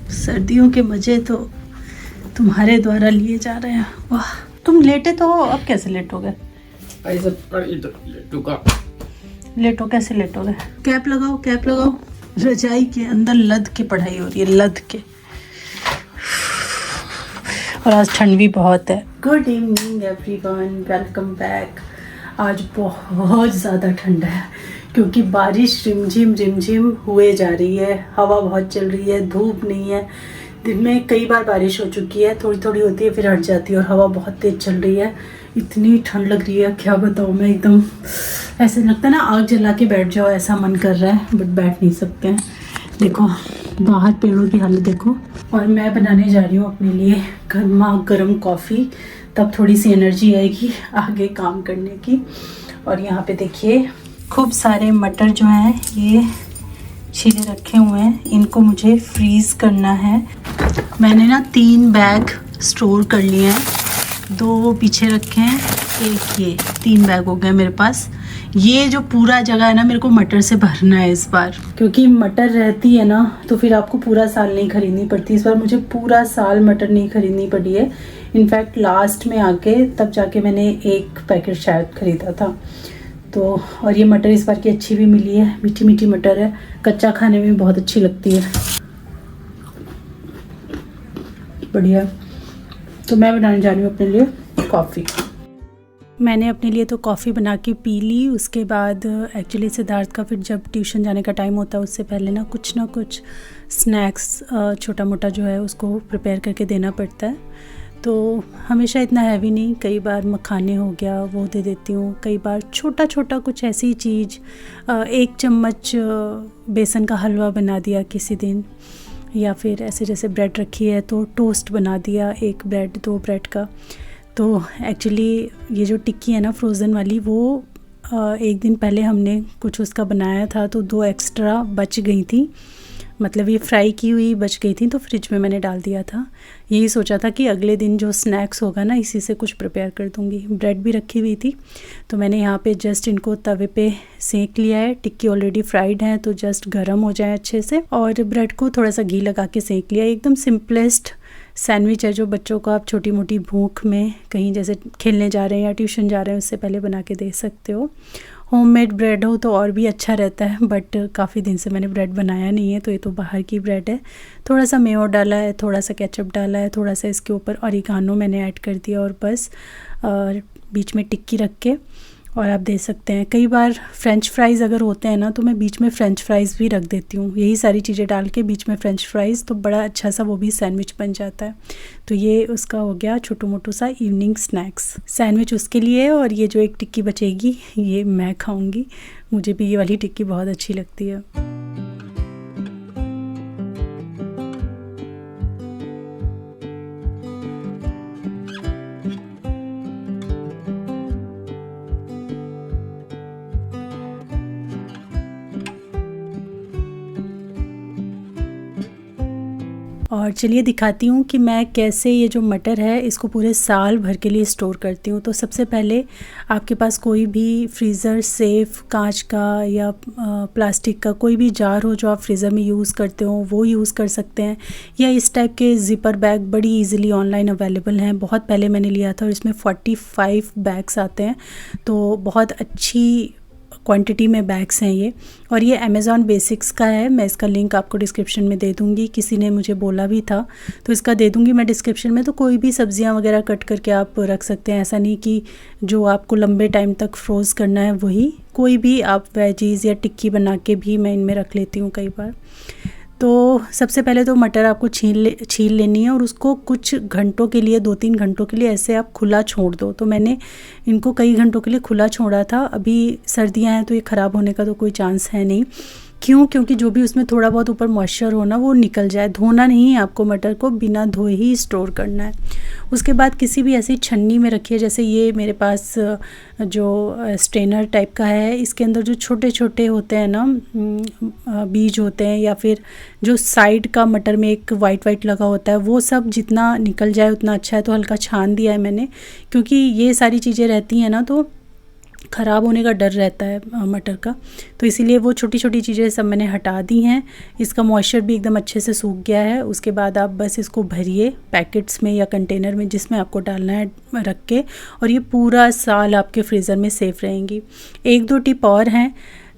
सर्दियों के मज़े तो तुम्हारे द्वारा लिए जा रहे हैं। वाह, तुम लेटे तो हो, अब कैसे लेटोगे? लेटो, कैसे लेटोगे? कैप लगाओ, कैप लगाओ। रजाई के अंदर लद के पढ़ाई हो रही है, लद के। और आज ठंड भी बहुत है। Good evening everyone, welcome back. आज बहुत ज़्यादा ठंड है क्योंकि बारिश रिमझिम हुए जा रही है। हवा बहुत चल रही है, धूप नहीं है। दिन में कई बार बारिश हो चुकी है, थोड़ी थोड़ी होती है फिर हट जाती है, और हवा बहुत तेज़ चल रही है। इतनी ठंड लग रही है, क्या बताऊँ मैं। एकदम ऐसे लगता है ना आग जला के बैठ जाओ, ऐसा मन कर रहा है, बट बैठ नहीं सकते हैं। देखो बाहर पेड़ों की हालत देखो। और मैं बनाने जा रही हूँ अपने लिए गर्मा गर्म कॉफ़ी, तब थोड़ी सी एनर्जी आएगी आगे काम करने की। और यहाँ पे देखिए खूब सारे मटर जो हैं ये छिले रखे हुए हैं, इनको मुझे फ्रीज़ करना है। मैंने ना 3 बैग स्टोर कर लिए हैं, 2 पीछे रखे हैं, एक ये, 3 बैग हो गए मेरे पास। ये जो पूरा जगह है ना, मेरे को मटर से भरना है इस बार, क्योंकि मटर रहती है ना तो फिर आपको पूरा साल नहीं खरीदनी पड़ती। इस बार मुझे पूरा साल मटर नहीं खरीदनी पड़ी है। इनफैक्ट लास्ट में आके तब जाके मैंने 1 पैकेट शायद ख़रीदा था। तो और ये मटर इस बार की अच्छी भी मिली है, मीठी मीठी मटर है, कच्चा खाने में बहुत अच्छी लगती है, बढ़िया। तो मैं बनाने जा रही हूँ अपने लिए कॉफ़ी। मैंने अपने लिए तो कॉफ़ी बना के पी ली। उसके बाद एक्चुअली सिद्धार्थ का फिर जब ट्यूशन जाने का टाइम होता है उससे पहले ना कुछ स्नैक्स छोटा मोटा जो है उसको प्रिपेयर करके देना पड़ता है। तो हमेशा इतना हैवी नहीं, कई बार मखाने हो गया वो दे देती हूँ, कई बार छोटा छोटा कुछ ऐसी चीज़, 1 चम्मच बेसन का हलवा बना दिया किसी दिन, या फिर ऐसे जैसे ब्रेड रखी है तो टोस्ट बना दिया, 1 ब्रेड 2 ब्रेड का। तो एक्चुअली ये जो टिक्की है ना फ्रोज़न वाली, वो 1 दिन पहले हमने कुछ उसका बनाया था तो 2 एक्स्ट्रा बच गई थी, मतलब ये फ्राई की हुई बच गई थी तो फ्रिज में मैंने डाल दिया था। यही सोचा था कि अगले दिन जो स्नैक्स होगा ना इसी से कुछ प्रिपेयर कर दूँगी। ब्रेड भी रखी हुई थी तो मैंने यहाँ पे जस्ट इनको तवे पे सेक लिया है। टिक्की ऑलरेडी फ्राइड है तो जस्ट गर्म हो जाए अच्छे से, और ब्रेड को थोड़ा सा घी लगा के सेक लिया। एकदम सिंपलेस्ट सैंडविच है जो बच्चों को आप छोटी मोटी भूख में कहीं जैसे खेलने जा रहे हैं या ट्यूशन जा रहे हैं उससे पहले बना के दे सकते हो। होममेड ब्रेड हो तो और भी अच्छा रहता है, बट काफ़ी दिन से मैंने ब्रेड बनाया नहीं है तो ये तो बाहर की ब्रेड है। थोड़ा सा मेयो डाला है, थोड़ा सा केचप डाला है, थोड़ा सा इसके ऊपर ऑरिगानो मैंने ऐड कर दिया, और बस बीच में टिक्की रख के। और आप दे सकते हैं कई बार फ़्रेंच फ्राइज़ अगर होते हैं ना तो मैं बीच में फ़्रेंच फ्राइज़ भी रख देती हूँ। यही सारी चीज़ें डाल के बीच में फ़्रेंच फ्राइज़, तो बड़ा अच्छा सा वो भी सैंडविच बन जाता है। तो ये उसका हो गया छोटू मोटू सा इवनिंग स्नैक्स। सैंडविच उसके लिए, और ये जो 1 टिक्की बचेगी ये मैं खाऊँगी। मुझे भी ये वाली टिक्की बहुत अच्छी लगती है। और चलिए दिखाती हूँ कि मैं कैसे ये जो मटर है इसको पूरे साल भर के लिए स्टोर करती हूँ। तो सबसे पहले आपके पास कोई भी फ्रीज़र सेफ़ कांच का या प्लास्टिक का कोई भी जार हो जो आप फ्रीज़र में यूज़ करते हो वो यूज़ कर सकते हैं, या इस टाइप के ज़िपर बैग बड़ी इजीली ऑनलाइन अवेलेबल हैं। बहुत पहले मैंने लिया था और इसमें 45 बैग्स आते हैं, तो बहुत अच्छी क्वांटिटी में बैग्स हैं ये। और ये अमेज़ॉन बेसिक्स का है, मैं इसका लिंक आपको डिस्क्रिप्शन में दे दूँगी। किसी ने मुझे बोला भी था तो इसका दे दूँगी मैं डिस्क्रिप्शन में। तो कोई भी सब्जियां वगैरह कट करके आप रख सकते हैं, ऐसा नहीं कि जो आपको लंबे टाइम तक फ्रोज़ करना है वही, कोई भी आप वेजीज़ या टिक्की बना के भी मैं इनमें रख लेती हूँ कई बार। तो सबसे पहले तो मटर आपको छील लेनी है और उसको कुछ घंटों के लिए, 2-3 घंटों के लिए ऐसे आप खुला छोड़ दो। तो मैंने इनको कई घंटों के लिए खुला छोड़ा था। अभी सर्दियां हैं तो ये ख़राब होने का तो कोई चांस है नहीं। क्यों? क्योंकि जो भी उसमें थोड़ा बहुत ऊपर मॉइस्चर हो ना वो निकल जाए। धोना नहीं है आपको, मटर को बिना धोए ही स्टोर करना है। उसके बाद किसी भी ऐसी छन्नी में रखिए, जैसे ये मेरे पास जो स्ट्रेनर टाइप का है, इसके अंदर जो छोटे छोटे होते हैं ना बीज होते हैं, या फिर जो साइड का मटर में एक वाइट लगा होता है, वो सब जितना निकल जाए उतना अच्छा है। तो हल्का छान दिया है मैंने, क्योंकि ये सारी चीज़ें रहती हैं ना तो ख़राब होने का डर रहता है मटर का। तो इसीलिए वो छोटी छोटी चीज़ें सब मैंने हटा दी हैं। इसका मॉइस्चर भी एकदम अच्छे से सूख गया है। उसके बाद आप बस इसको भरिए पैकेट्स में या कंटेनर में, जिसमें आपको डालना है रख के, और ये पूरा साल आपके फ्रीज़र में सेफ़ रहेंगी। 1-2 टिप और हैं।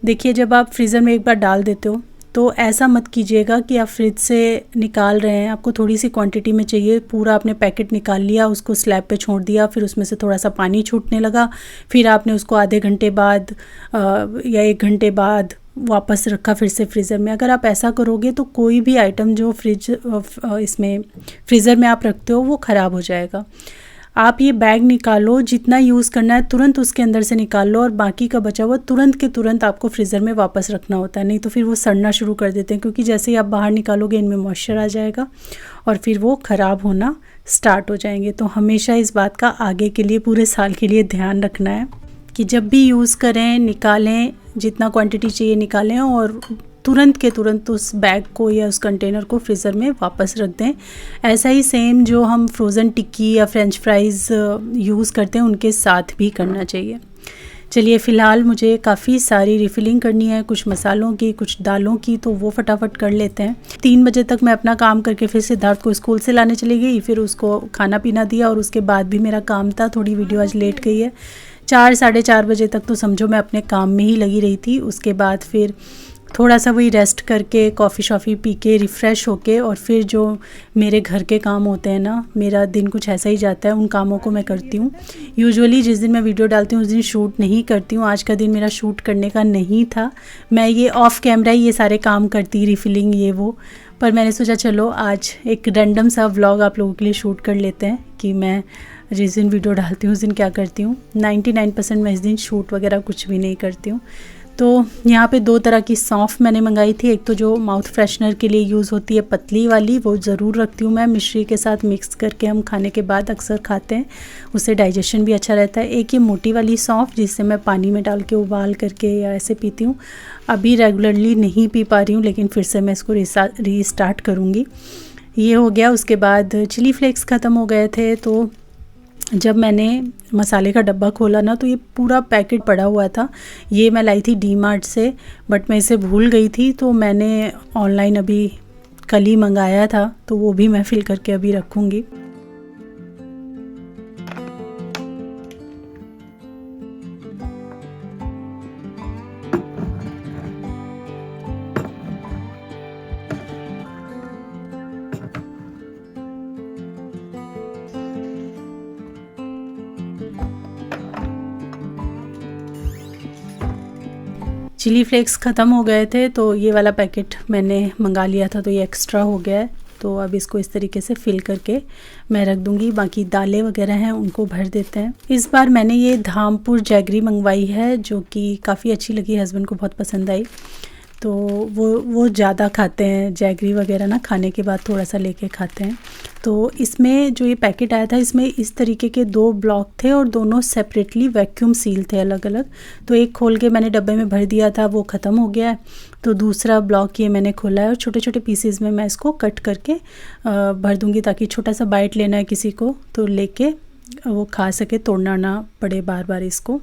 देखिए, जब आप फ्रीज़र में एक बार डाल देते हो तो ऐसा मत कीजिएगा कि आप फ्रिज से निकाल रहे हैं, आपको थोड़ी सी क्वांटिटी में चाहिए, पूरा आपने पैकेट निकाल लिया, उसको स्लैब पे छोड़ दिया, फिर उसमें से थोड़ा सा पानी छूटने लगा, फिर आपने उसको आधे घंटे बाद या 1 घंटे बाद वापस रखा फिर से फ्रीज़र में। अगर आप ऐसा करोगे तो कोई भी आइटम जो इसमें फ्रीज़र में आप रखते हो वो ख़राब हो जाएगा। आप ये बैग निकालो, जितना यूज़ करना है तुरंत उसके अंदर से निकाल लो, और बाकी का बचा हुआ तुरंत के तुरंत आपको फ्रीज़र में वापस रखना होता है, नहीं तो फिर वो सड़ना शुरू कर देते हैं, क्योंकि जैसे ही आप बाहर निकालोगे इनमें मॉइस्चर आ जाएगा और फिर वो ख़राब होना स्टार्ट हो जाएंगे। तो हमेशा इस बात का आगे के लिए, पूरे साल के लिए ध्यान रखना है कि जब भी यूज़ करें, निकालें, जितना क्वांटिटी चाहिए निकालें, और तुरंत के तुरंत उस बैग को या उस कंटेनर को फ्रीज़र में वापस रख दें। ऐसा ही सेम जो हम फ्रोज़न टिक्की या फ्रेंच फ्राइज़ यूज़ करते हैं उनके साथ भी करना चाहिए। चलिए, फ़िलहाल मुझे काफ़ी सारी रिफ़िलिंग करनी है, कुछ मसालों की, कुछ दालों की, तो वो फटाफट कर लेते हैं। 3 बजे तक मैं अपना काम करके फिर सिद्धार्थ को स्कूल से लाने चली गई, फिर उसको खाना पीना दिया, और उसके बाद भी मेरा काम था। थोड़ी वीडियो आज लेट गई है। 4 साढ़े 4 बजे तक तो समझो मैं अपने काम में ही लगी रही थी। उसके बाद फिर थोड़ा सा वही रेस्ट करके, कॉफ़ी शॉफ़ी पी के, रिफ़्रेश होके, और फिर जो मेरे घर के काम होते हैं ना, मेरा दिन कुछ ऐसा ही जाता है, उन कामों को मैं करती हूँ। यूजुअली जिस दिन मैं वीडियो डालती हूँ उस दिन शूट नहीं करती हूँ। आज का दिन मेरा शूट करने का नहीं था, मैं ये ऑफ़ कैमरा ही ये सारे काम करती, रिफ़िलिंग ये वो, पर मैंने सोचा चलो आज एक रैंडम सा व्लॉग आप लोगों के लिए शूट कर लेते हैं कि मैं जिस दिन वीडियो डालती हूँ उस दिन क्या करती हूँ। 99% मैं इस दिन शूट वगैरह कुछ भी नहीं करती हूँ। तो यहाँ पे 2 तरह की सौंफ मैंने मंगाई थी। एक तो जो माउथ फ्रेशनर के लिए यूज़ होती है पतली वाली, वो ज़रूर रखती हूँ मैं, मिश्री के साथ मिक्स करके हम खाने के बाद अक्सर खाते हैं, उससे डाइजेशन भी अच्छा रहता है। एक ये मोटी वाली सौंफ, जिससे मैं पानी में डाल के उबाल करके या ऐसे पीती हूँ। अभी रेगुलरली नहीं पी पा रही हूँ, लेकिन फिर से मैं इसको रीस्टार्ट करूँगी। ये हो गया। उसके बाद चिली फ्लेक्स ख़त्म हो गए थे, तो जब मैंने मसाले का डब्बा खोला ना, तो ये पूरा पैकेट पड़ा हुआ था। ये मैं लाई थी डी मार्ट से, बट मैं इसे भूल गई थी, तो मैंने ऑनलाइन अभी कल ही मंगाया था, तो वो भी मैं फिल करके अभी रखूँगी। चिली फ्लेक्स ख़त्म हो गए थे, तो ये वाला पैकेट मैंने मंगा लिया था, तो ये एक्स्ट्रा हो गया है। तो अब इसको इस तरीके से फिल करके मैं रख दूंगी। बाकी दालें वगैरह हैं उनको भर देते हैं। इस बार मैंने ये धामपुर जैगरी मंगवाई है, जो कि काफ़ी अच्छी लगी, हस्बैंड को बहुत पसंद आई। तो वो ज़्यादा खाते हैं जैगरी वगैरह ना, खाने के बाद थोड़ा सा लेके खाते हैं। तो इसमें जो ये पैकेट आया था, इसमें इस तरीके के 2 ब्लॉक थे, और दोनों सेपरेटली वैक्यूम सील थे अलग अलग। तो एक खोल के मैंने डब्बे में भर दिया था, वो ख़त्म हो गया है। तो दूसरा ब्लॉक ये मैंने खोला है, और छोटे छोटे पीसेस में मैं इसको कट करके भर दूँगी, ताकि छोटा सा बाइट लेना है किसी को तो लेके वो खा सके, तोड़ना ना पड़े बार बार इसको।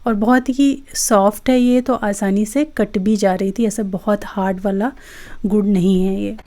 और बहुत ही सॉफ्ट है ये, तो आसानी से कट भी जा रही थी, ऐसा बहुत हार्ड वाला गुड़ नहीं है ये।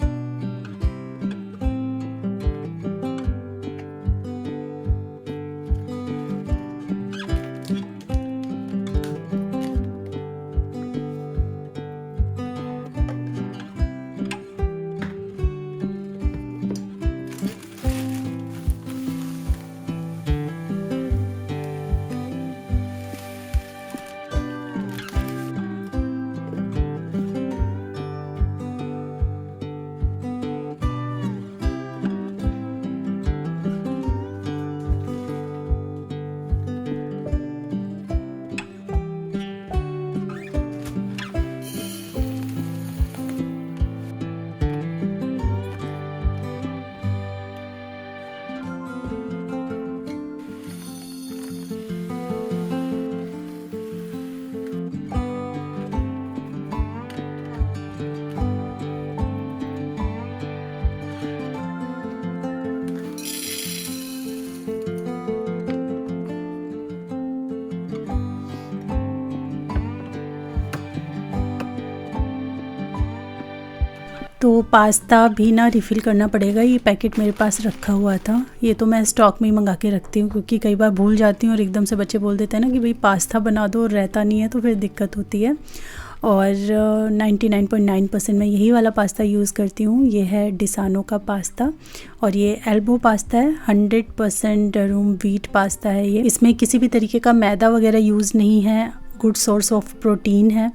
तो पास्ता भी ना रिफ़िल करना पड़ेगा। ये पैकेट मेरे पास रखा हुआ था, ये तो मैं स्टॉक में ही मंगा के रखती हूँ क्योंकि कई बार भूल जाती हूँ और एकदम से बच्चे बोल देते हैं ना कि भाई पास्ता बना दो और रहता नहीं है, तो फिर दिक्कत होती है। और 99.9% मैं यही वाला पास्ता यूज़ करती हूँ। ये है डिसानो का पास्ता और ये एल्बो पास्ता है, 100% डरूम व्हीट पास्ता है ये। इसमें किसी भी तरीके का मैदा वगैरह यूज़ नहीं है, गुड सोर्स ऑफ प्रोटीन है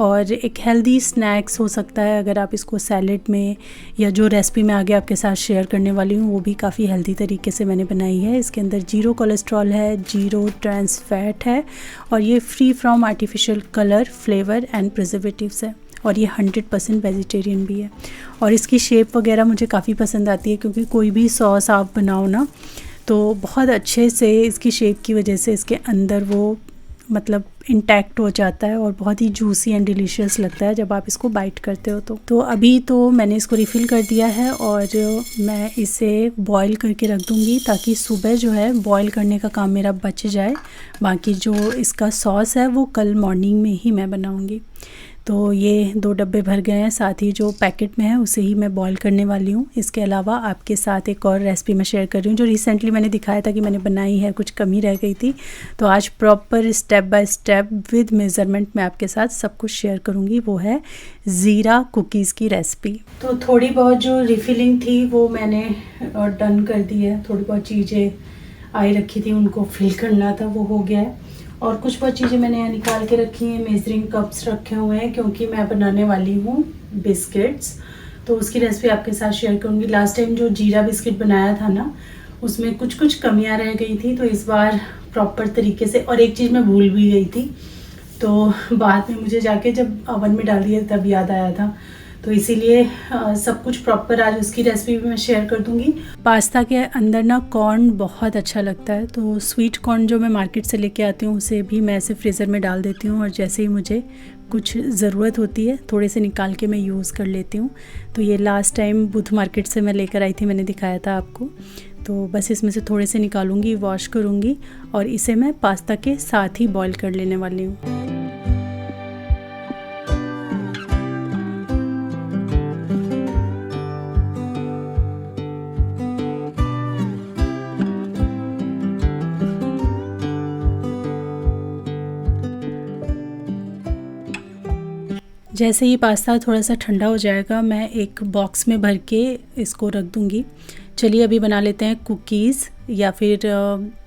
और एक हेल्दी स्नैक्स हो सकता है अगर आप इसको सैलेड में, या जो रेसिपी मैं आगे आपके साथ शेयर करने वाली हूँ वो भी काफ़ी हेल्दी तरीके से मैंने बनाई है। इसके अंदर 0 कोलेस्ट्रॉल है, 0 ट्रांस फैट है और ये free from artificial colour, flavour and preservatives है और ये 100% वेजिटेरियन भी है। और इसकी शेप वगैरह मुझे काफ़ी पसंद आती है क्योंकि कोई भी सॉस आप बनाओ ना तो बहुत अच्छे से इसकी शेप की वजह से इसके अंदर वो मतलब इंटैक्ट हो जाता है और बहुत ही जूसी एंड डिलीशियस लगता है जब आप इसको बाइट करते हो। तो अभी तो मैंने इसको रिफ़िल कर दिया है और मैं इसे बॉईल करके रख दूँगी ताकि सुबह जो है बॉईल करने का काम मेरा बच जाए। बाकी जो इसका सॉस है वो कल मॉर्निंग में ही मैं बनाऊँगी। तो ये 2 डब्बे भर गए हैं, साथ ही जो पैकेट में है उसे ही मैं बॉईल करने वाली हूँ। इसके अलावा आपके साथ एक और रेसिपी मैं शेयर कर रही हूँ जो रिसेंटली मैंने दिखाया था कि मैंने बनाई है, कुछ कमी रह गई थी। तो आज proper step by step with measurement मैं आपके साथ सब कुछ शेयर करूँगी। वो है ज़ीरा कुकीज़ की रेसिपी। तो थोड़ी बहुत जो रिफ़िलिंग थी वो मैंने डन कर दी है, थोड़ी बहुत चीज़ें आई रखी थी उनको फिल करना था, वो हो गया है। और कुछ बहुत चीज़ें मैंने यहाँ निकाल के रखी हैं, मेजरिंग कप्स रखे हुए हैं क्योंकि मैं बनाने वाली हूँ बिस्किट्स, तो उसकी रेसिपी आपके साथ शेयर करूँगी। लास्ट टाइम जो जीरा बिस्किट बनाया था ना उसमें कुछ कमियाँ रह गई थी, तो इस बार प्रॉपर तरीके से, और एक चीज़ मैं भूल भी गई थी तो बाद में मुझे जाके जब ओवन में डाल दिया तब याद आया था, तो इसीलिए सब कुछ प्रॉपर आज उसकी रेसिपी भी मैं शेयर कर दूंगी। पास्ता के अंदर ना कॉर्न बहुत अच्छा लगता है, तो स्वीट कॉर्न जो मैं मार्केट से लेके आती हूँ उसे भी मैं ऐसे फ्रीज़र में डाल देती हूँ और जैसे ही मुझे कुछ ज़रूरत होती है थोड़े से निकाल के मैं यूज़ कर लेती हूँ। तो ये लास्ट टाइम बुध मार्केट से मैं लेकर आई थी, मैंने दिखाया था आपको। तो बस इसमें से थोड़े से निकालूंगी, वॉश करूँगी और इसे मैं पास्ता के साथ ही बॉईल कर लेने वाली हूँ। जैसे ही पास्ता थोड़ा सा ठंडा हो जाएगा मैं एक बॉक्स में भर के इसको रख दूँगी। चलिए अभी बना लेते हैं कुकीज़, या फिर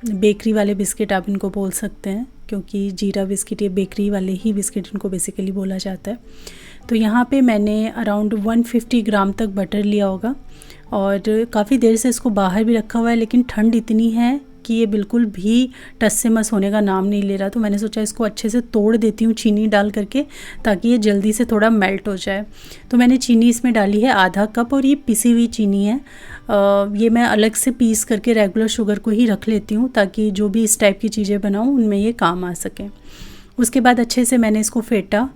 बेकरी वाले बिस्किट आप इनको बोल सकते हैं क्योंकि जीरा बिस्किट ये बेकरी वाले ही बिस्किट इनको बेसिकली बोला जाता है। तो यहाँ पे मैंने अराउंड 150 ग्राम तक बटर लिया होगा और काफ़ी देर से इसको बाहर भी रखा हुआ है, लेकिन ठंड इतनी है कि ये बिल्कुल भी टस से मस होने का नाम नहीं ले रहा। तो मैंने सोचा इसको अच्छे से तोड़ देती हूँ चीनी डाल करके ताकि ये जल्दी से थोड़ा मेल्ट हो जाए। तो मैंने चीनी इसमें डाली है आधा कप और ये पिसी हुई चीनी है। ये मैं अलग से पीस करके रेगुलर शुगर को ही रख लेती हूँ ताकि जो भी इस टाइप की चीज़ें बनाऊँ उनमें ये काम आ सकें। उसके बाद अच्छे से मैंने इसको फेंटा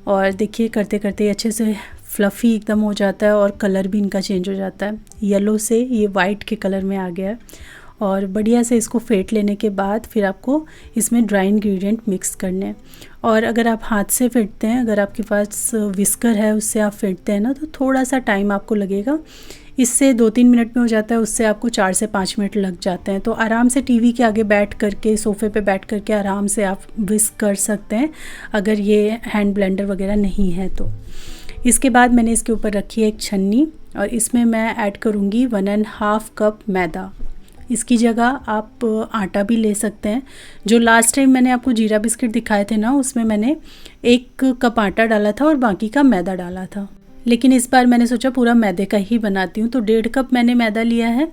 और देखिए करते करते अच्छे से फ्लफ़ी एकदम हो जाता है और कलर भी इनका चेंज हो जाता है, येलो से ये वाइट के कलर में आ गया है। और बढ़िया से इसको फेंट लेने के बाद फिर आपको इसमें ड्राई इंग्रेडिएंट मिक्स करने हैं। और अगर आप हाथ से फेंटते हैं, अगर आपके पास विस्कर है उससे आप फेंटते हैं ना, तो थोड़ा सा टाइम आपको लगेगा। इससे 2-3 मिनट में हो जाता है, उससे आपको 4 से 5 मिनट लग जाते हैं। तो आराम से टीवी के आगे बैठ करके, सोफ़े पे बैठ करके आराम से आप विस्क कर सकते हैं अगर ये हैंड ब्लेंडर वगैरह नहीं है तो। इसके बाद मैंने इसके ऊपर रखी है एक छन्नी और इसमें मैं ऐड करूँगी 1.5 कप मैदा। इसकी जगह आप आटा भी ले सकते हैं। जो लास्ट टाइम मैंने आपको जीरा बिस्किट दिखाए थे ना, उसमें मैंने 1 कप आटा डाला था और बाकी का मैदा डाला था, लेकिन इस बार मैंने सोचा पूरा मैदे का ही बनाती हूँ। तो 1.5 कप मैंने मैदा लिया है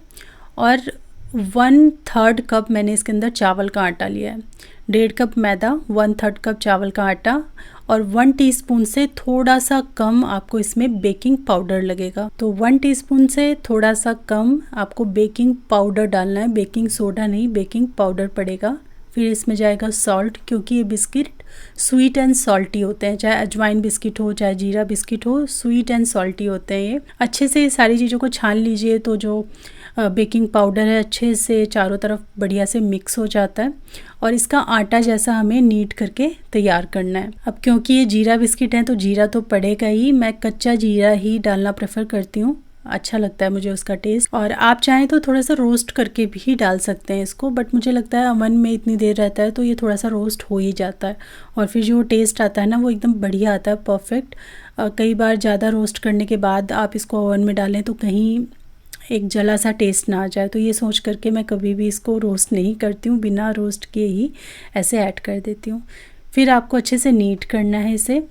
और 1/3 कप मैंने इसके अंदर चावल का आटा लिया है। 1.5 कप मैदा, 1/3 कप चावल का आटा और 1 टीस्पून से थोड़ा सा कम आपको इसमें बेकिंग पाउडर लगेगा। तो 1 टीस्पून से थोड़ा सा कम आपको बेकिंग पाउडर डालना है, बेकिंग सोडा नहीं, बेकिंग पाउडर पड़ेगा फिर इसमें जाएगा सॉल्ट, क्योंकि ये बिस्किट स्वीट एंड सॉल्टी होते हैं, चाहे अजवाइन बिस्किट हो चाहे जीरा बिस्किट हो, स्वीट एंड सॉल्टी होते हैं ये। अच्छे से सारी चीज़ों को छान लीजिए तो जो बेकिंग पाउडर है अच्छे से चारों तरफ बढ़िया से मिक्स हो जाता है और इसका आटा जैसा हमें नीड करके तैयार करना है। अब क्योंकि ये जीरा बिस्किट हैं तो जीरा तो पड़ेगा ही, मैं कच्चा जीरा ही डालना प्रेफर करती हूँ, अच्छा लगता है मुझे उसका टेस्ट। और आप चाहें तो थोड़ा सा रोस्ट करके भी डाल सकते हैं इसको, बट मुझे लगता है अवन में इतनी देर रहता है तो ये थोड़ा सा रोस्ट हो ही जाता है और फिर जो टेस्ट आता है ना वो एकदम बढ़िया आता है, परफेक्ट। कई बार ज़्यादा रोस्ट करने के बाद आप इसको ओवन में डालें तो कहीं एक जला सा टेस्ट ना आ जाए, तो ये सोच करके मैं कभी भी इसको रोस्ट नहीं करती हूँ, बिना रोस्ट किए ही ऐसे ऐड कर देती हूँ। फिर आपको अच्छे से नीट करना है इसे।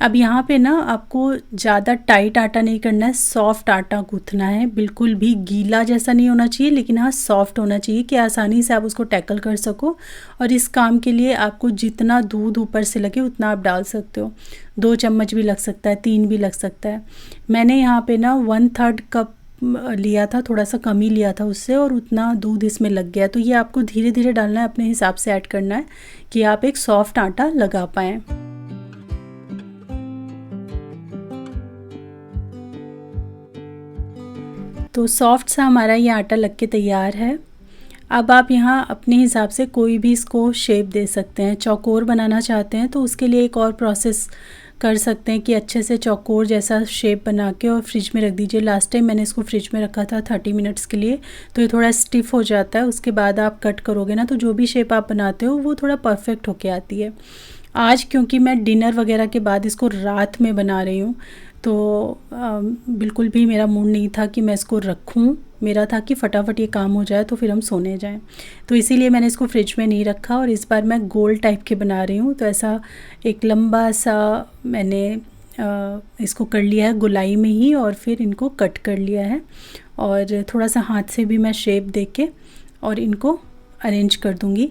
अब यहाँ पे ना आपको ज़्यादा टाइट आटा नहीं करना है, सॉफ्ट आटा गूँथना है, बिल्कुल भी गीला जैसा नहीं होना चाहिए, लेकिन हाँ सॉफ्ट होना चाहिए कि आसानी से आप उसको टैकल कर सको। और इस काम के लिए आपको जितना दूध ऊपर से लगे उतना आप डाल सकते हो, 2 चम्मच भी लग सकता है, 3 भी लग सकता है। मैंने यहाँ पे ना 1/3 कप लिया था, थोड़ा सा कम ही लिया था उससे, और उतना दूध इसमें लग गया। तो ये आपको धीरे धीरे डालना है, अपने हिसाब से ऐड करना है कि आप एक सॉफ्ट आटा लगा पाएँ। तो सॉफ्ट सा हमारा ये आटा लग के तैयार है। अब आप यहाँ अपने हिसाब से कोई भी इसको शेप दे सकते हैं। चौकोर बनाना चाहते हैं तो उसके लिए एक और प्रोसेस कर सकते हैं कि अच्छे से चौकोर जैसा शेप बना के और फ्रिज में रख दीजिए। लास्ट टाइम मैंने इसको फ्रिज में रखा था 30 मिनट्स के लिए, तो ये थोड़ा स्टिफ़ हो जाता है। उसके बाद आप कट करोगे ना तो जो भी शेप आप बनाते हो वो थोड़ा परफेक्ट होके आती है। आज क्योंकि मैं डिनर वगैरह के बाद इसको रात में बना रही हूँ तो बिल्कुल भी मेरा मूड नहीं था कि मैं इसको रखूँ, मेरा था कि फटाफट ये काम हो जाए तो फिर हम सोने जाएं। तो इसीलिए मैंने इसको फ्रिज में नहीं रखा और इस बार मैं गोल टाइप के बना रही हूँ। तो ऐसा एक लंबा सा मैंने इसको कर लिया है गोलाई में ही और फिर इनको कट कर लिया है और थोड़ा सा हाथ से भी मैं शेप दे के और इनको अरेंज कर दूँगी।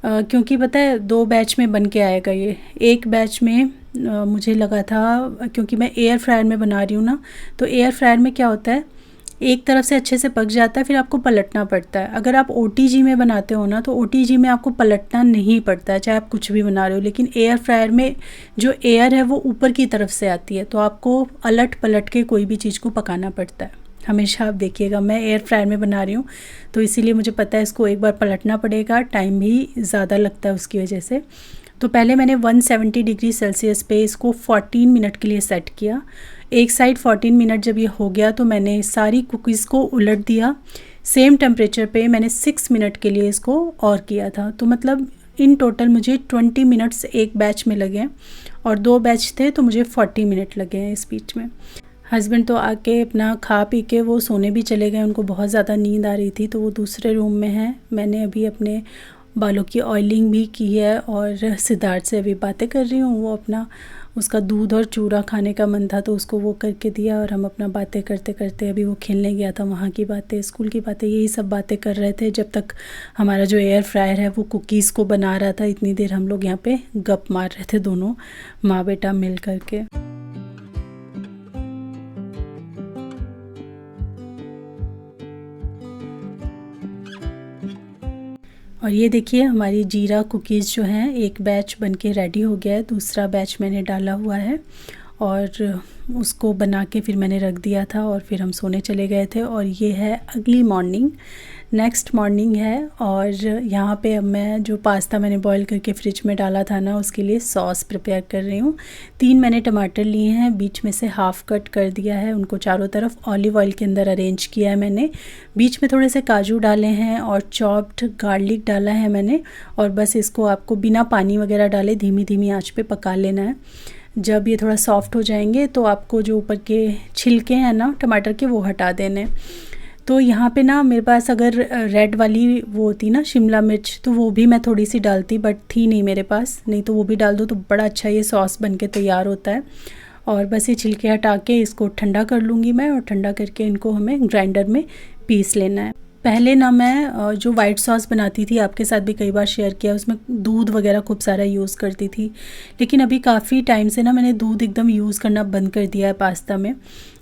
क्योंकि पता है 2 बैच में बन के आएगा ये। एक बैच में मुझे लगा था, क्योंकि मैं एयर फ्रायर में बना रही हूँ ना, तो एयर फ्रायर में क्या होता है एक तरफ से अच्छे से पक जाता है, फिर आपको पलटना पड़ता है। अगर आप OTG में बनाते हो ना तो OTG में आपको पलटना नहीं पड़ता है, चाहे आप कुछ भी बना रहे हो। लेकिन एयर फ्रायर में जो एयर है वो ऊपर की तरफ से आती है, तो आपको अलट पलट के कोई भी चीज़ को पकाना पड़ता है हमेशा। आप देखिएगा मैं एयर फ्रायर में बना रही हूँ तो इसीलिए मुझे पता है इसको एक बार पलटना पड़ेगा, टाइम भी ज़्यादा लगता है उसकी वजह से। तो पहले मैंने 170 डिग्री सेल्सियस पे इसको 14 मिनट के लिए सेट किया। एक साइड 14 मिनट जब ये हो गया तो मैंने सारी कुकीज़ को उलट दिया। सेम टेम्परेचर पे मैंने 6 मिनट के लिए इसको और किया था। तो मतलब इन टोटल मुझे 20 मिनट्स एक बैच में लगे और 2 बैच थे तो मुझे 40 मिनट लगे हैं इस बीच में। हस्बैंड तो आके अपना खा पी के वो सोने भी चले गए, उनको बहुत ज़्यादा नींद आ रही थी तो वो दूसरे रूम में हैं। मैंने अभी अपने बालों की ऑयलिंग भी की है और सिद्धार्थ से अभी बातें कर रही हूँ। वो अपना उसका दूध और चूरा खाने का मन था तो उसको वो करके दिया और हम अपना बातें करते करते, अभी वो खेलने गया था, वहाँ की बातें, स्कूल की बातें, यही सब बातें कर रहे थे जब तक हमारा जो एयर फ्रायर है वो कुकीज़ को बना रहा था। इतनी देर हम लोग यहाँ पे गप मार रहे थे दोनों माँ बेटा मिल करके। और ये देखिए हमारी जीरा कुकीज़ जो हैं एक बैच बनके रेडी हो गया है, दूसरा बैच मैंने डाला हुआ है और उसको बना के फिर मैंने रख दिया था और फिर हम सोने चले गए थे। और ये है अगली मॉर्निंग, नेक्स्ट मॉर्निंग है। और यहाँ पे अब मैं जो पास्ता मैंने बॉईल करके फ्रिज में डाला था ना उसके लिए सॉस प्रिपेयर कर रही हूँ। 3 मैंने टमाटर लिए हैं, बीच में से हाफ़ कट कर दिया है, उनको चारों तरफ ऑलिव ऑयल के अंदर अरेंज किया है मैंने। बीच में थोड़े से काजू डाले हैं और चॉप्ड गार्लिक डाला है मैंने। और बस इसको आपको बिना पानी वगैरह डाले धीमी धीमी आँच पे पका लेना है। जब ये थोड़ा सॉफ्ट हो जाएंगे तो आपको जो ऊपर के छिलके हैं ना टमाटर के वो हटा देने। तो यहाँ पे ना मेरे पास अगर रेड वाली वो होती ना शिमला मिर्च तो वो भी मैं थोड़ी सी डालती, बट थी नहीं मेरे पास, नहीं तो वो भी डाल दो तो बड़ा अच्छा ये सॉस बन के तैयार होता है। और बस ये छिलके हटा के इसको ठंडा कर लूँगी मैं और ठंडा करके इनको हमें ग्राइंडर में पीस लेना है। पहले ना मैं जो वाइट सॉस बनाती थी आपके साथ भी कई बार शेयर किया, उसमें दूध वगैरह खूब सारा यूज़ करती थी। लेकिन अभी काफ़ी टाइम से ना मैंने दूध एकदम यूज़ करना बंद कर दिया है पास्ता में।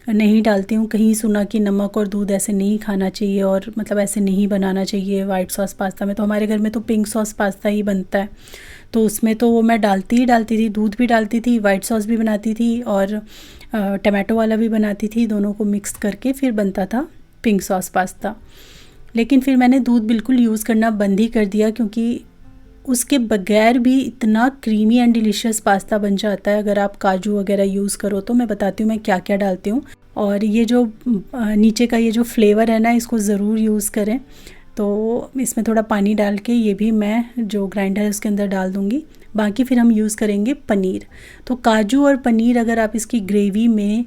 नहीं डालती हूँ। कहीं सुना कि नमक और दूध ऐसे नहीं खाना चाहिए और मतलब ऐसे नहीं बनाना चाहिए वाइट सॉस पास्ता में। तो हमारे घर में तो पिंक सॉस पास्ता ही बनता है, तो उसमें तो वो मैं डालती थी, दूध भी डालती थी, वाइट सॉस भी बनाती थी और टमाटो वाला भी बनाती थी। दोनों को मिक्स करके फिर बनता था पिंक सॉस पास्ता। लेकिन फिर मैंने दूध बिल्कुल यूज़ करना बंद ही कर दिया, क्योंकि उसके बगैर भी इतना क्रीमी एंड डिलीशियस पास्ता बन जाता है अगर आप काजू वगैरह यूज़ करो तो। मैं बताती हूँ मैं क्या क्या डालती हूँ। और ये जो नीचे का ये जो फ्लेवर है ना, इसको ज़रूर यूज़ करें। तो इसमें थोड़ा पानी डाल के ये भी मैं जो ग्राइंडर है उसके अंदर डाल दूँगी। बाकी फिर हम यूज़ करेंगे पनीर। तो काजू और पनीर अगर आप इसकी ग्रेवी में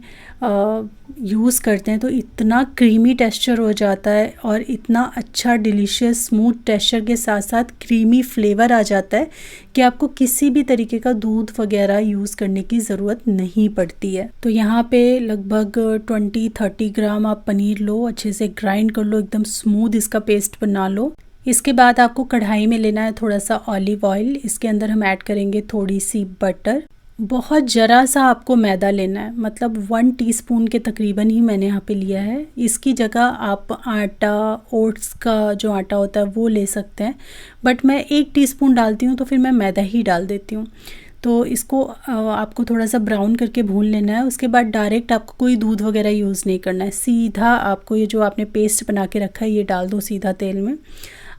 यूज़ करते हैं तो इतना क्रीमी टेक्सचर हो जाता है और इतना अच्छा डिलीशियस स्मूथ टेक्सचर के साथ साथ क्रीमी फ्लेवर आ जाता है कि आपको किसी भी तरीके का दूध वगैरह यूज़ करने की ज़रूरत नहीं पड़ती है। तो यहाँ पे लगभग 20-30 ग्राम आप पनीर लो, अच्छे से ग्राइंड कर लो, एकदम स्मूथ इसका पेस्ट बना लो। इसके बाद आपको कढ़ाई में लेना है थोड़ा सा ऑलिव ऑयल। इसके अंदर हम ऐड करेंगे थोड़ी सी बटर। बहुत ज़रा सा आपको मैदा लेना है, मतलब 1 टीस्पून के तकरीबन ही मैंने यहाँ पे लिया है। इसकी जगह आप आटा, ओट्स का जो आटा होता है वो ले सकते हैं, बट मैं 1 टीस्पून डालती हूँ तो फिर मैं मैदा ही डाल देती हूँ। तो इसको आपको थोड़ा सा ब्राउन करके भून लेना है। उसके बाद डायरेक्ट आपको कोई दूध वगैरह यूज़ नहीं करना है, सीधा आपको ये जो आपने पेस्ट बना के रखा है ये डाल दो सीधा तेल में।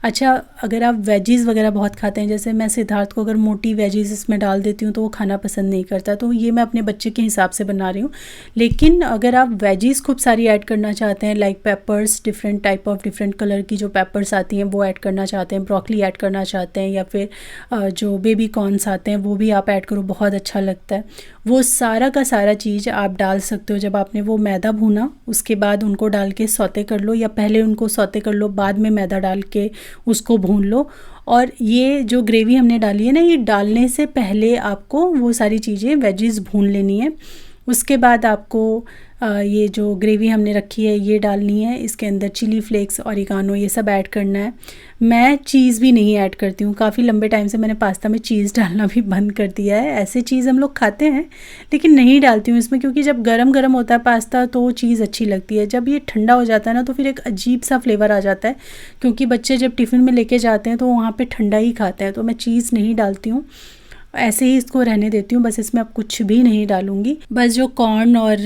अच्छा, अगर आप वेजीज़ वगैरह बहुत खाते हैं, जैसे मैं सिद्धार्थ को अगर मोटी वेजीज़ इसमें डाल देती हूँ तो वो खाना पसंद नहीं करता, तो ये मैं अपने बच्चे के हिसाब से बना रही हूँ। लेकिन अगर आप वेजीज़ खूब सारी ऐड करना चाहते हैं, like papers, different type of different colour की जो पेपर्स आती हैं वो ऐड करना चाहते हैं, ब्रोकली ऐड करना चाहते हैं, या फिर जो बेबी कॉर्न्स आते हैं वो भी आप ऐड करो, बहुत अच्छा लगता है। वो सारा का सारा चीज़ आप डाल सकते हो। जब आपने वो मैदा भूना उसके बाद उनको डाल के सौते कर लो, या पहले उनको सौते कर लो बाद में मैदा डाल के उसको भून लो। और ये जो ग्रेवी हमने डाली है ना, ये डालने से पहले आपको वो सारी चीज़ें वेजीज़ भून लेनी है। उसके बाद आपको ये जो ग्रेवी हमने रखी है ये डालनी है। इसके अंदर चिली फ्लेक्स, ऑरिगानो, ये सब ऐड करना है। मैं चीज़ भी नहीं ऐड करती हूँ, काफ़ी लंबे टाइम से मैंने पास्ता में चीज़ डालना भी बंद कर दिया है। ऐसे चीज़ हम लोग खाते हैं लेकिन नहीं डालती हूँ इसमें, क्योंकि जब गरम गरम होता है पास्ता तो चीज़ अच्छी लगती है। जब ये ठंडा हो जाता है ना तो फिर एक अजीब सा फ्लेवर आ जाता है, क्योंकि बच्चे जब टिफ़िन में लेके जाते हैं तो वहाँ पे ठंडा ही खाते हैं। तो मैं चीज़ नहीं डालती हूँ, ऐसे ही इसको रहने देती हूँ। बस इसमें अब कुछ भी नहीं डालूँगी। बस जो कॉर्न और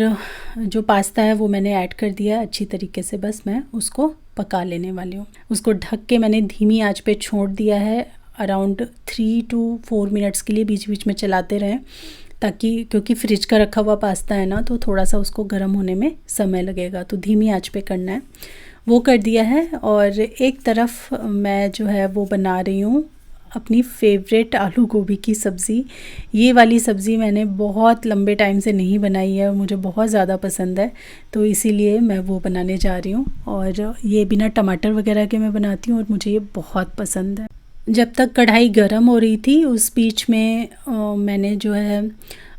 जो पास्ता है वो मैंने ऐड कर दिया अच्छी तरीके से, बस मैं उसको पका लेने वाली हूँ। उसको ढक के मैंने धीमी आंच पे छोड़ दिया है अराउंड 3 to 4 मिनट्स के लिए। बीच बीच में चलाते रहें, ताकि क्योंकि फ्रिज का रखा हुआ पास्ता है ना तो थोड़ा सा उसको गर्म होने में समय लगेगा, तो धीमी आंच पे करना है। वो कर दिया है। और एक तरफ मैं जो है वो बना रही हूँ अपनी फेवरेट आलू गोभी की सब्ज़ी। ये वाली सब्ज़ी मैंने बहुत लंबे टाइम से नहीं बनाई है और मुझे बहुत ज़्यादा पसंद है, तो इसीलिए मैं वो बनाने जा रही हूँ। और ये बिना टमाटर वगैरह के मैं बनाती हूँ और मुझे ये बहुत पसंद है। जब तक कढ़ाई गर्म हो रही थी उस बीच में मैंने जो है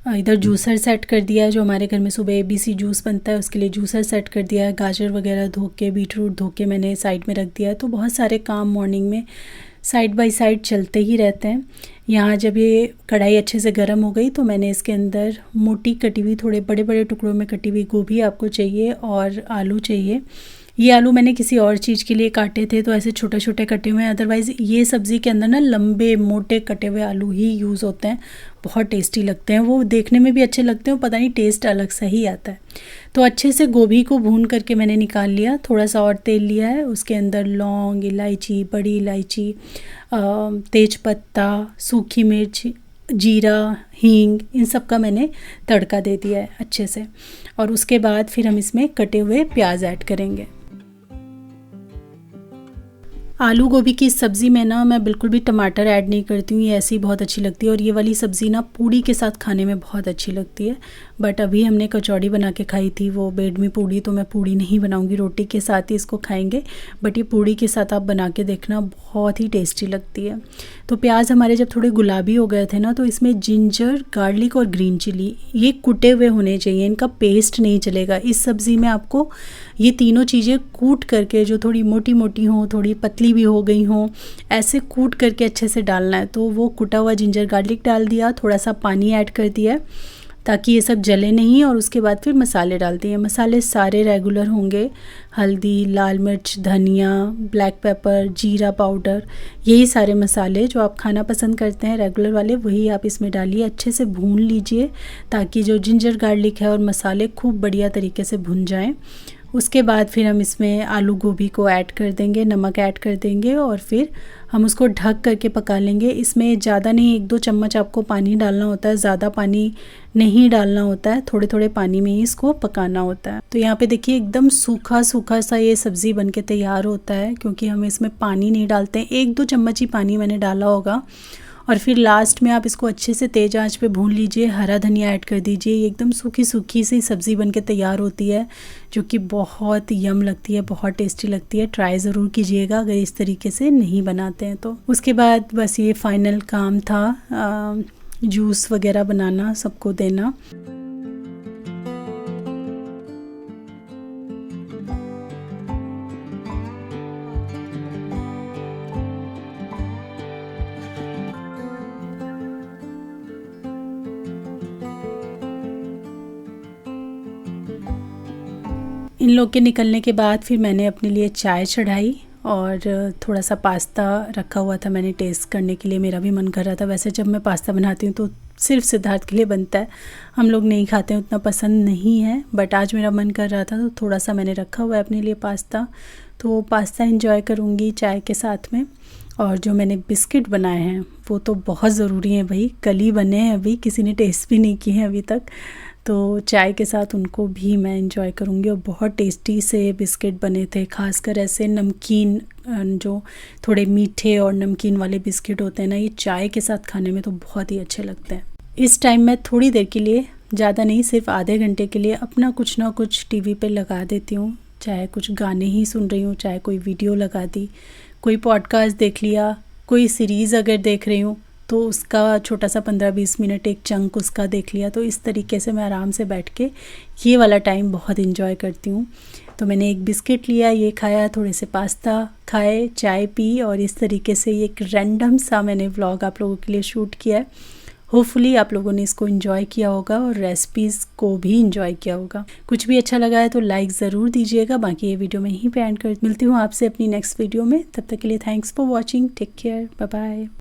इधर जूसर सेट कर दिया है। जो हमारे घर में सुबह ABC जूस बनता है उसके लिए जूसर सेट कर दिया है। गाजर वगैरह धो के, बीटरूट धो के मैंने साइड में रख दिया है। तो बहुत सारे काम मॉर्निंग में साइड बाय साइड चलते ही रहते हैं। यहाँ जब ये कढ़ाई अच्छे से गर्म हो गई तो मैंने इसके अंदर मोटी कटी हुई, थोड़े बड़े बड़े टुकड़ों में कटी हुई गोभी आपको चाहिए और आलू चाहिए। ये आलू मैंने किसी और चीज़ के लिए काटे थे तो ऐसे छोटे छोटे कटे हुए हैं, अदरवाइज़ ये सब्ज़ी के अंदर ना लंबे मोटे कटे हुए आलू ही यूज़ होते हैं। बहुत टेस्टी लगते हैं, वो देखने में भी अच्छे लगते हैं, पता नहीं टेस्ट अलग सा ही आता है। तो अच्छे से गोभी को भून करके मैंने निकाल लिया। थोड़ा सा और तेल लिया है, उसके अंदर लौंग, इलायची, बड़ी इलायची, तेज़पत्ता, सूखी मिर्च, जीरा, हींग, इन सब का मैंने तड़का दे दिया है अच्छे से। और उसके बाद फिर हम इसमें कटे हुए प्याज ऐड करेंगे। आलू गोभी की सब्ज़ी में ना मैं बिल्कुल भी टमाटर ऐड नहीं करती हूँ, ये ऐसी ही बहुत अच्छी लगती है। और ये वाली सब्ज़ी ना पूड़ी के साथ खाने में बहुत अच्छी लगती है। बट अभी हमने कचौड़ी बना के खाई थी, वो बेडमी पूड़ी, तो मैं पूड़ी नहीं बनाऊँगी, रोटी के साथ ही इसको खाएंगे। बट ये पूड़ी के साथ आप बना के देखना, बहुत ही टेस्टी लगती है। तो प्याज हमारे जब थोड़े गुलाबी हो गए थे ना तो इसमें जिंजर, गार्लिक और ग्रीन चिली ये कुटे हुए होने चाहिए, इनका पेस्ट नहीं चलेगा। इस सब्ज़ी में आपको ये तीनों चीज़ें कूट करके, जो थोड़ी मोटी मोटी हों, थोड़ी पतली भी हो गई हों, ऐसे कूट करके अच्छे से डालना है। तो वो कुटा हुआ जिंजर गार्लिक डाल दिया, थोड़ा सा पानी ऐड कर दिया, ताकि ये सब जले नहीं। और उसके बाद फिर मसाले डालते हैं। मसाले सारे रेगुलर होंगे, हल्दी, लाल मिर्च, धनिया, ब्लैक पेपर, जीरा पाउडर, यही सारे मसाले जो आप खाना पसंद करते हैं रेगुलर वाले, वही आप इसमें डालिए। अच्छे से भून लीजिए ताकि जो जिंजर गार्लिक है और मसाले खूब बढ़िया तरीके से भुन जाएं। उसके बाद फिर हम इसमें आलू गोभी को ऐड कर देंगे, नमक ऐड कर देंगे और फिर हम उसको ढक करके पका लेंगे। इसमें ज़्यादा नहीं, 1-2 चम्मच आपको पानी डालना होता है, ज़्यादा पानी नहीं डालना होता है, थोड़े थोड़े पानी में ही इसको पकाना होता है। तो यहाँ पे देखिए एकदम सूखा सूखा सा ये सब्ज़ी बनके तैयार होता है, क्योंकि हम इसमें पानी नहीं डालते हैं। 1-2 चम्मच ही पानी मैंने डाला होगा। और फिर लास्ट में आप इसको अच्छे से तेज़ आंच पे भून लीजिए, हरा धनिया ऐड कर दीजिए। ये एकदम सूखी सूखी सी सब्ज़ी बनके तैयार होती है, जो कि बहुत यम लगती है, बहुत टेस्टी लगती है। ट्राई ज़रूर कीजिएगा अगर इस तरीके से नहीं बनाते हैं तो। उसके बाद बस ये फाइनल काम था, जूस वगैरह बनाना, सबको देना। इन लोग के निकलने के बाद फिर मैंने अपने लिए चाय चढ़ाई और थोड़ा सा पास्ता रखा हुआ था मैंने टेस्ट करने के लिए, मेरा भी मन कर रहा था। वैसे जब मैं पास्ता बनाती हूँ तो सिर्फ सिद्धार्थ के लिए बनता है, हम लोग नहीं खाते हैं, उतना पसंद नहीं है, बट आज मेरा मन कर रहा था तो थोड़ा सा मैंने रखा हुआ है अपने लिए पास्ता। तो पास्ता एंजॉय करूँगी चाय के साथ में। और जो मैंने बिस्किट बनाए हैं वो तो बहुत ज़रूरी हैं भाई, कल ही बने हैं, अभी किसी ने टेस्ट भी नहीं किए हैं अभी तक, तो चाय के साथ उनको भी मैं एंजॉय करूँगी। और बहुत टेस्टी से बिस्किट बने थे, खासकर ऐसे नमकीन, जो थोड़े मीठे और नमकीन वाले बिस्किट होते हैं ना, ये चाय के साथ खाने में तो बहुत ही अच्छे लगते हैं। इस टाइम मैं थोड़ी देर के लिए, ज़्यादा नहीं, सिर्फ आधे घंटे के लिए अपना कुछ ना कुछ टीवी पे लगा देती हूँ, चाहे कुछ गाने ही सुन रही हूँ, चाहे कोई वीडियो लगा दी, कोई पॉडकास्ट देख लिया, कोई सीरीज़ अगर देख रही हूँ तो उसका छोटा सा 15-20 मिनट एक चंक उसका देख लिया। तो इस तरीके से मैं आराम से बैठ के ये वाला टाइम बहुत इन्जॉय करती हूँ। तो मैंने एक बिस्किट लिया, ये खाया, थोड़े से पास्ता खाए, चाय पी, और इस तरीके से ये एक रैंडम सा मैंने व्लॉग आप लोगों के लिए शूट किया है। होपफुली आप लोगों ने इसको एंजॉय किया होगा और रेसिपीज़ को भी एंजॉय किया होगा। कुछ भी अच्छा लगा है तो लाइक ज़रूर दीजिएगा। बाकी ये वीडियो मैं यहीं पे एंड कर मिलती हूँ आपसे अपनी नेक्स्ट वीडियो में। तब तक के लिए thanks for watching, take care, bye bye.